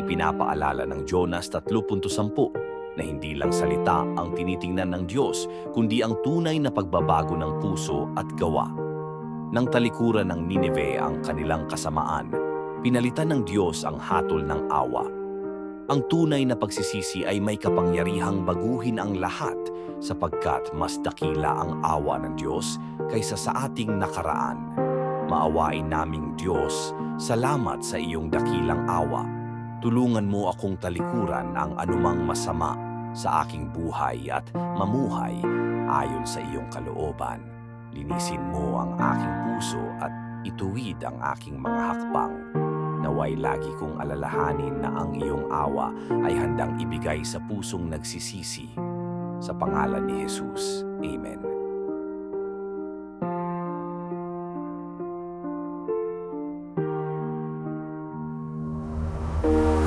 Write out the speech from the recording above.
Ipinapaalala ng Jonas 3:10 na hindi lang salita ang tinitingnan ng Diyos, kundi ang tunay na pagbabago ng puso at gawa. Nang talikuran ng Nineve ang kanilang kasamaan, pinalitan ng Diyos ang hatol ng awa. Ang tunay na pagsisisi ay may kapangyarihang baguhin ang lahat sapagkat mas dakila ang awa ng Diyos kaysa sa ating nakaraan. Maawain naming Diyos, salamat sa iyong dakilang awa. Tulungan mo akong talikuran ang anumang masama sa aking buhay at mamuhay ayon sa iyong kalooban. Linisin mo ang aking puso at ituwid ang aking mga hakbang. Naway lagi kong alalahanin na ang iyong awa ay handang ibigay sa pusong nagsisisi. Sa pangalan ni Jesus. Amen.